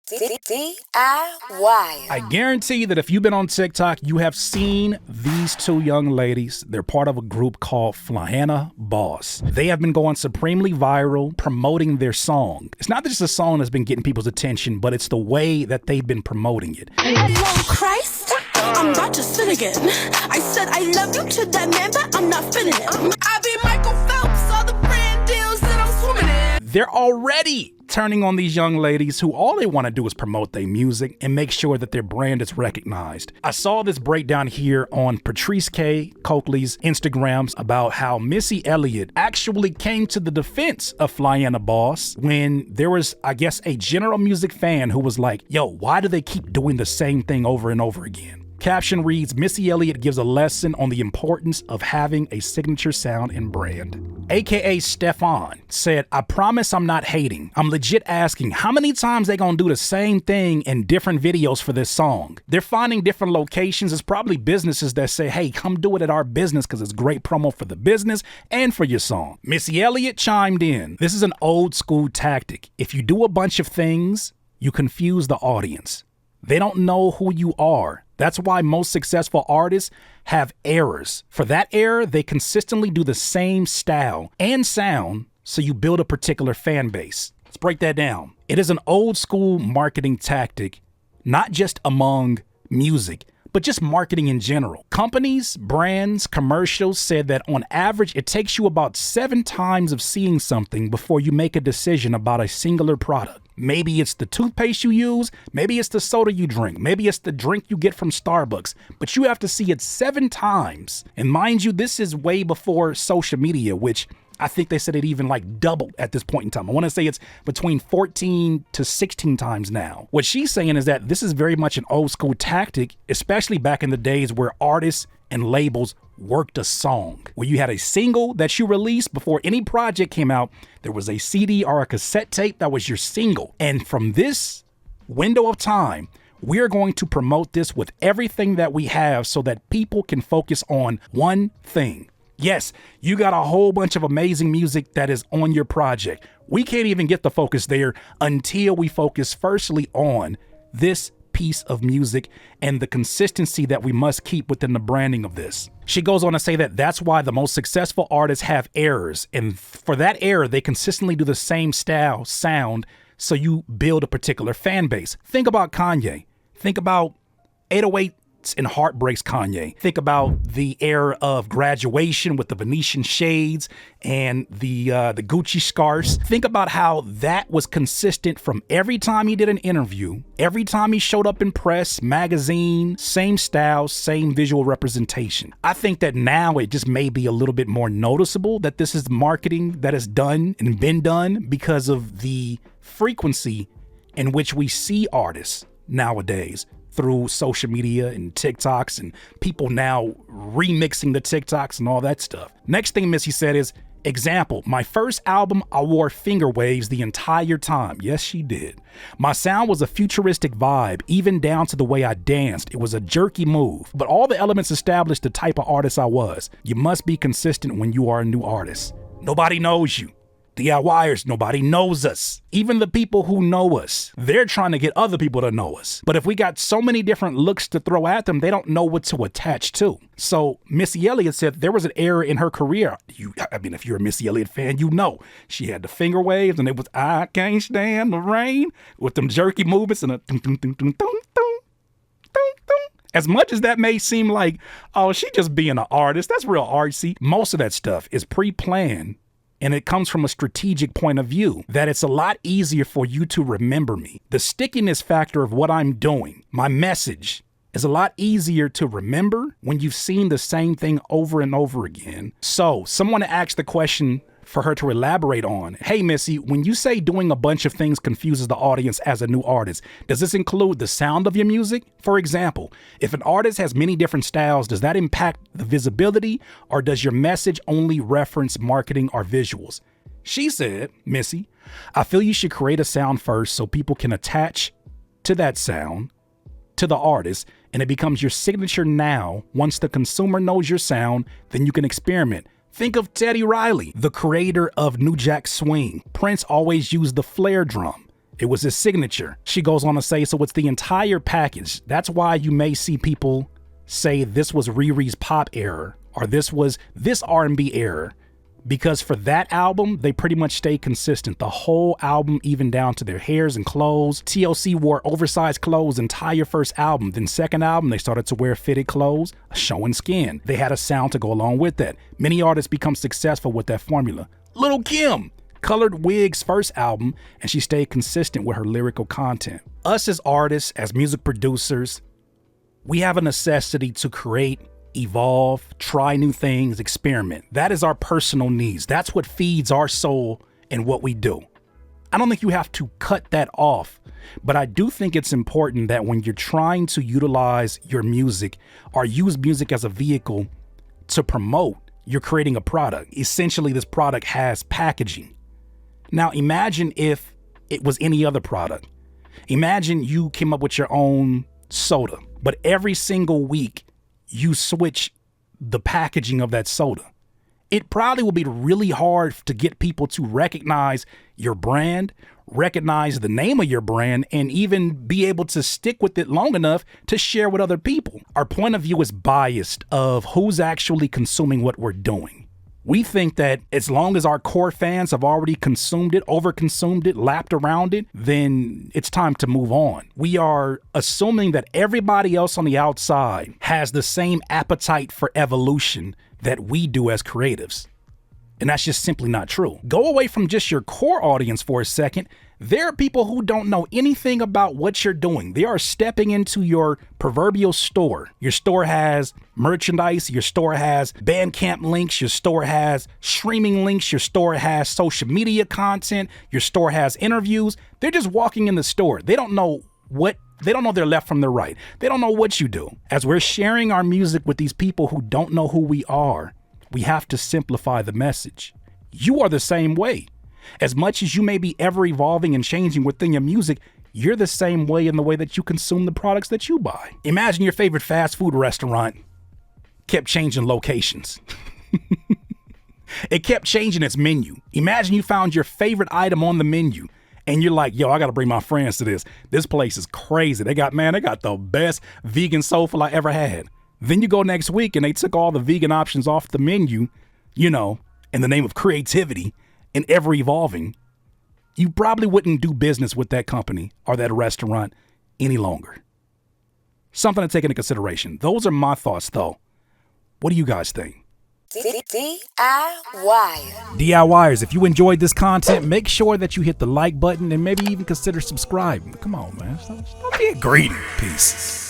DIY. I guarantee that if you've been on TikTok, you have seen these two young ladies. They're part of a group called Flyana Boss. They have been going supremely viral promoting their song. It's not just a song that's been getting people's attention, but it's the way that they've been promoting it. Hello, Christ. I'm about to sin again. I said I love you to that man, but I'm not feeling it. I be Michael Phelps, all the brand deals that I'm swimming in. They're already turning on these young ladies who all they want to do is promote their music and make sure that their brand is recognized. I saw this breakdown here on Patrice K. Coakley's Instagrams about how Missy Elliott actually came to the defense of Flyana Boss when there was, I guess, a general music fan who was like, yo, why do they keep doing the same thing over and over again? Caption reads, Missy Elliott gives a lesson on the importance of having a signature sound and brand. AKA Stefan said, I promise I'm not hating. I'm legit asking how many times they gonna do the same thing in different videos for this song. They're finding different locations. It's probably businesses that say, hey, come do it at our business because it's great promo for the business and for your song. Missy Elliott chimed in. This is an old school tactic. If you do a bunch of things, you confuse the audience. They don't know who you are. That's why most successful artists have errors. For that error, they consistently do the same style and sound, so you build a particular fan base. Let's break that down. It is an old school marketing tactic, not just among music, but just marketing in general. Companies, brands, commercials said that on average, it takes you about 7 times of seeing something before you make a decision about a singular product. Maybe it's the toothpaste you use, maybe it's the soda you drink, maybe it's the drink you get from Starbucks, but you have to see it 7 times. And mind you, this is way before social media, which I think they said it even like doubled at this point in time. I want to say it's between 14 to 16 times now. What she's saying is that this is very much an old school tactic, especially back in the days where artists and labels worked a song, where you had a single that you released before any project came out. There was a CD or a cassette tape that was your single. And from this window of time, we are going to promote this with everything that we have so that people can focus on one thing. Yes, you got a whole bunch of amazing music that is on your project. We can't even get the focus there until we focus firstly on this piece of music and the consistency that we must keep within the branding of this. She goes on to say that that's why the most successful artists have errors. And for that error, they consistently do the same style, sound, so you build a particular fan base. Think about Kanye. Think about 808 and Heartbreaks Kanye. Think about the era of Graduation with the Venetian shades and the Gucci scarves. Think about how that was consistent from every time he did an interview, every time he showed up in press, magazine, same style, same visual representation. I think that now it just may be a little bit more noticeable that this is marketing that is done and been done because of the frequency in which we see artists nowadays through social media and TikToks and people now remixing the TikToks and all that stuff. Next thing Missy said is, example, my first album, I wore finger waves the entire time. Yes, she did. My sound was a futuristic vibe, even down to the way I danced. It was a jerky move, but all the elements established the type of artist I was. You must be consistent when you are a new artist. Nobody knows you. DIYers, nobody knows us. Even the people who know us, they're trying to get other people to know us. But if we got so many different looks to throw at them, they don't know what to attach to. So Missy Elliott said there was an era in her career. If you're a Missy Elliott fan, you know she had the finger waves and it was I can't stand the rain with them jerky movements and a tum, tum, tum, tum, tum, tum, tum, tum. As much as that may seem like, oh, she just being an artist, that's real artsy. Most of that stuff is pre-planned. And it comes from a strategic point of view that it's a lot easier for you to remember me. The stickiness factor of what I'm doing, my message, is a lot easier to remember when you've seen the same thing over and over again. So someone asked the question for her to elaborate on, hey, Missy, when you say doing a bunch of things confuses the audience as a new artist, does this include the sound of your music? For example, if an artist has many different styles, does that impact the visibility, or does your message only reference marketing or visuals? She said, Missy, I feel you should create a sound first so people can attach to that sound, to the artist, and it becomes your signature now. Once the consumer knows your sound, then you can experiment. Think of Teddy Riley, the creator of New Jack Swing. Prince always used the flare drum. It was his signature. She goes on to say, so it's the entire package. That's why you may see people say this was Riri's pop era or this was this R&B era. Because for that album, they pretty much stayed consistent. The whole album, even down to their hairs and clothes. TLC wore oversized clothes entire first album. Then second album, they started to wear fitted clothes, showing skin. They had a sound to go along with that. Many artists become successful with that formula. Lil' Kim colored wigs first album, and she stayed consistent with her lyrical content. Us as artists, as music producers, we have a necessity to create, evolve, try new things, experiment. That is our personal needs. That's what feeds our soul and what we do. I don't think you have to cut that off, but I do think it's important that when you're trying to utilize your music or use music as a vehicle to promote, you're creating a product. Essentially, this product has packaging. Now, imagine if it was any other product. Imagine you came up with your own soda, but every single week you switch the packaging of that soda. It probably will be really hard to get people to recognize your brand, recognize the name of your brand, and even be able to stick with it long enough to share with other people. Our point of view is biased of who's actually consuming what we're doing. We think that as long as our core fans have already consumed it, overconsumed it, lapped around it, then it's time to move on. We are assuming that everybody else on the outside has the same appetite for evolution that we do as creatives. And that's just simply not true. Go away from just your core audience for a second. There are people who don't know anything about what you're doing. They are stepping into your proverbial store. Your store has merchandise. Your store has Bandcamp links. Your store has streaming links. Your store has social media content. Your store has interviews. They're just walking in the store. They don't know their left from their right. They don't know what you do. As we're sharing our music with these people who don't know who we are, we have to simplify the message. You are the same way. As much as you may be ever evolving and changing within your music, you're the same way in the way that you consume the products that you buy. Imagine your favorite fast food restaurant kept changing locations. It kept changing its menu. Imagine you found your favorite item on the menu and you're like, yo, I got to bring my friends to this. This place is crazy. They got the best vegan soul food I ever had. Then you go next week and they took all the vegan options off the menu, in the name of creativity and ever evolving. You probably wouldn't do business with that company or that restaurant any longer. Something to take into consideration. Those are my thoughts, though. What do you guys think? DIYers, if you enjoyed this content, make sure that you hit the like button and maybe even consider subscribing. Come on, man. Don't get greedy. Peace.